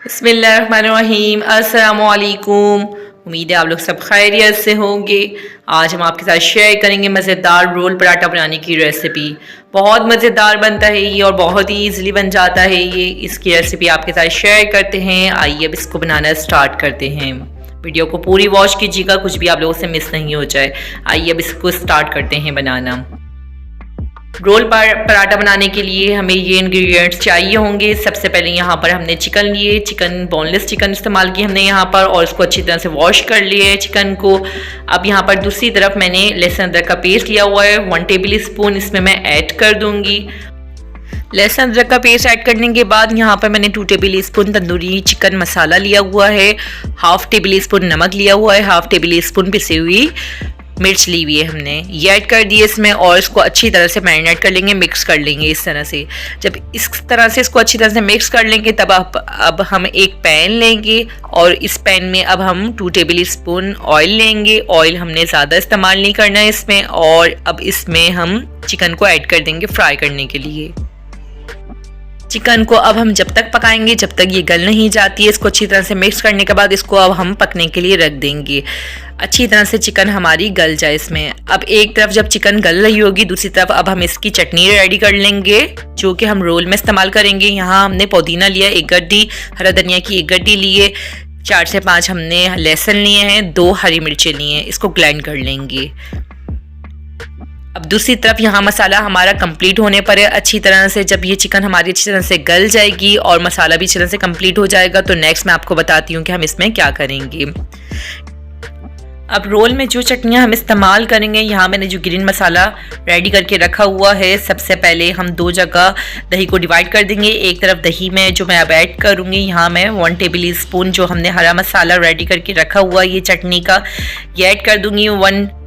बिस्मिल्लाहिर्रहमानिर्रहीम। अस्सलामुअलैकुम। उम्मीद है आप लोग सब खैरियत से होंगे। आज हम आपके साथ शेयर करेंगे मज़ेदार रोल पराठा बनाने की रेसिपी। बहुत मज़ेदार बनता है ये और बहुत ही ईज़िली बन जाता है ये। इसकी रेसिपी आपके साथ शेयर करते हैं। आइए अब इसको बनाना स्टार्ट करते हैं। वीडियो को पूरी वॉच कीजिएगा, कुछ भी आप लोगों से मिस नहीं हो जाए। आइए अब इसको स्टार्ट करते हैं बनाना। रोल पराठा बनाने के लिए हमें ये इंग्रेडिएंट्स चाहिए होंगे। सबसे पहले यहाँ पर हमने चिकन लिए, चिकन बोनलेस चिकन इस्तेमाल की हमने यहाँ पर, और इसको अच्छी तरह से वॉश कर लिए चिकन को। अब यहाँ पर दूसरी तरफ मैंने लहसुन अदरक का पेस्ट लिया हुआ है, 1 टेबल स्पून इसमें मैं ऐड कर दूँगी। लहसुन अदरक का पेस्ट ऐड करने के बाद यहाँ पर मैंने 2 टेबल स्पून तंदूरी चिकन मसाला लिया हुआ है, 1/2 टेबल स्पून नमक लिया हुआ है, 1/2 टेबल स्पून पिसी हुई मिर्च ली हुई है हमने, ये ऐड कर दिए इसमें। और इसको अच्छी तरह से मैरिनेट कर लेंगे, मिक्स कर लेंगे इस तरह से। जब इस तरह से इसको अच्छी तरह से मिक्स कर लेंगे तब अब हम एक पैन लेंगे और इस पैन में अब हम 2 टेबल स्पून ऑयल लेंगे। ऑयल हमने ज़्यादा इस्तेमाल नहीं करना है इसमें। और अब इसमें हम चिकन को ऐड कर देंगे फ्राई करने के लिए। चिकन को अब हम जब तक पकाएंगे जब तक ये गल नहीं जाती है। इसको अच्छी तरह से मिक्स करने के बाद इसको अब हम पकने के लिए रख देंगे। अच्छी तरह से चिकन हमारी गल जाए इसमें। अब एक तरफ जब चिकन गल रही होगी, दूसरी तरफ अब हम इसकी चटनी रेडी कर लेंगे जो कि हम रोल में इस्तेमाल करेंगे। यहाँ हमने पुदीना लिया 1 गड्डी, हरा धनिया की 1 गड्डी लिए, 4 से 5 हमने लहसुन लिए हैं, 2 हरी मिर्चें लिए हैं। इसको ग्राइंड कर लेंगे। अब दूसरी तरफ यहाँ मसाला हमारा कंप्लीट होने पर है अच्छी तरह से। जब ये चिकन हमारी अच्छी तरह से गल जाएगी और मसाला भी अच्छी तरह से कंप्लीट हो जाएगा तो नेक्स्ट मैं आपको बताती हूँ कि हम इसमें क्या करेंगे। अब रोल में जो चटनियाँ हम इस्तेमाल करेंगे, यहाँ मैंने जो ग्रीन मसाला रेडी करके रखा हुआ है, सबसे पहले हम 2 जगह दही को डिवाइड कर देंगे। एक तरफ दही में जो मैं अब ऐड करूँगी, यहाँ मैं 1 टेबल स्पून जो हमने हरा मसाला रेडी करके रखा हुआ ये चटनी का, ये ऐड कर दूँगी।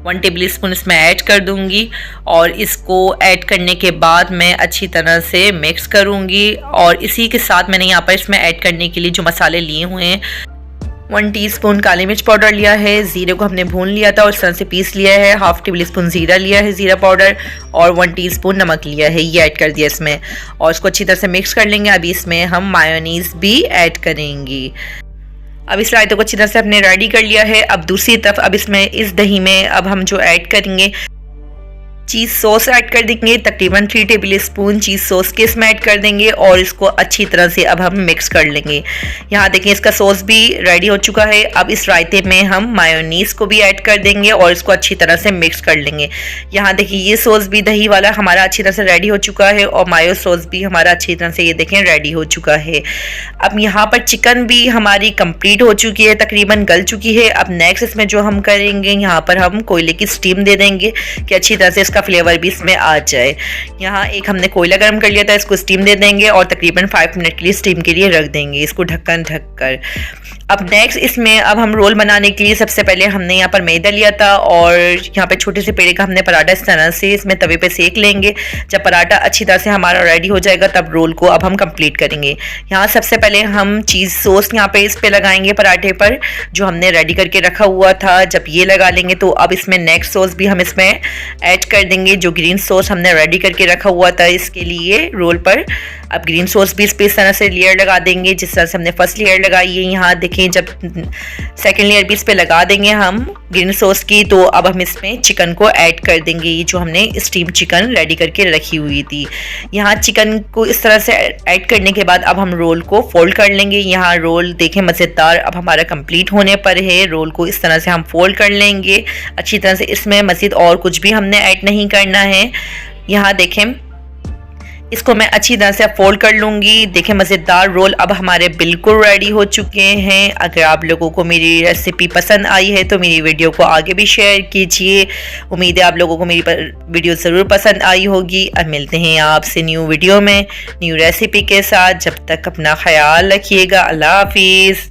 1 टेबल स्पून इसमें ऐड कर दूँगी और इसको ऐड करने के बाद मैं अच्छी तरह से मिक्स करूँगी। और इसी के साथ मैंने यहाँ पर इसमें ऐड करने के लिए जो मसाले लिए हुए हैं, 1 टीस्पून काली मिर्च पाउडर लिया है, ज़ीरे को हमने भून लिया था और इस तरह से पीस लिया है, 1/2 टेबल स्पून ज़ीरा लिया है, ज़ीरा पाउडर, और 1 टीस्पून नमक लिया है, ये ऐड कर दिया इसमें। और इसको अच्छी तरह से मिक्स कर लेंगे। अभी इसमें हम मायोनीज़ भी ऐड करेंगे। अब इस रायते को अच्छी तरह से हमने रेडी कर लिया है। अब दूसरी तरफ अब इसमें इस दही में अब हम जो ऐड करेंगे चीज़ सॉस ऐड कर देंगे। तकरीबन 3 टेबल स्पून चीज़ सॉस के इसमें ऐड कर देंगे और इसको अच्छी तरह से अब हम मिक्स कर लेंगे। यहाँ देखें इसका सॉस भी रेडी हो चुका है। अब इस रायते में हम मायोनीज़ को भी ऐड कर देंगे और इसको अच्छी तरह से मिक्स कर लेंगे। यहाँ देखिए ये सॉस भी दही वाला हमारा अच्छी तरह से रेडी हो चुका है और मायो सॉस भी हमारा अच्छी तरह से ये देखें रेडी हो चुका है। अब यहाँ पर चिकन भी हमारी कंप्लीट हो चुकी है, तकरीबन गल चुकी है। अब नेक्स्ट इसमें जो हम करेंगे, यहाँ पर हम कोयले की स्टीम दे देंगे कि अच्छी तरह से फ्लेवर भी इसमें आ जाए। यहाँ एक हमने कोयला गर्म कर लिया था, इसको स्टीम दे देंगे और तकरीबन 5 मिनट के लिए स्टीम के लिए रख देंगे इसको ढक्कन ढक कर। अब नेक्स्ट इसमें अब हम रोल बनाने के लिए सबसे पहले हमने यहाँ पर मैदा लिया था और यहाँ पे छोटे से पेड़े का हमने पराठा इस तरह से इसमें तवे पे सेक लेंगे। जब पराठा अच्छी तरह से हमारा रेडी हो जाएगा तब रोल को अब हम कंप्लीट करेंगे। यहाँ सबसे पहले हम चीज़ सॉस यहाँ पे इस पे लगाएंगे पराठे पर जो हमने रेडी करके रखा हुआ था। जब ये लगा लेंगे तो अब इसमें नेक्स्ट सॉस भी हम इसमें ऐड कर देंगे जो ग्रीन सॉस हमने रेडी करके रखा हुआ था इसके लिए रोल पर। अब ग्रीन सॉस भी इस पे इस तरह से लेयर लगा देंगे जिस तरह से हमने फर्स्ट लेयर लगाई है। यहाँ देखें जब सेकंड लेयर भी इस पे लगा देंगे हम ग्रीन सॉस की, तो अब हम इसमें चिकन को ऐड कर देंगे, ये जो हमने स्टीम चिकन रेडी करके रखी हुई थी। यहाँ चिकन को इस तरह से ऐड करने के बाद अब हम रोल को फोल्ड कर लेंगे। यहाँ रोल देखें मज़ेदार अब हमारा कंप्लीट होने पर है। रोल को इस तरह से हम फोल्ड कर लेंगे अच्छी तरह से। इसमें मज़ीद और कुछ भी हमने ऐड नहीं करना है। यहाँ देखें इसको मैं अच्छी तरह से फोल्ड कर लूँगी। देखें मज़ेदार रोल अब हमारे बिल्कुल रेडी हो चुके हैं। अगर आप लोगों को मेरी रेसिपी पसंद आई है तो मेरी वीडियो को आगे भी शेयर कीजिए। उम्मीद है आप लोगों को मेरी वीडियो ज़रूर पसंद आई होगी। अब मिलते हैं आपसे न्यू वीडियो में न्यू रेसिपी के साथ। जब तक अपना ख्याल रखिएगा। अल्लाह हाफिज़।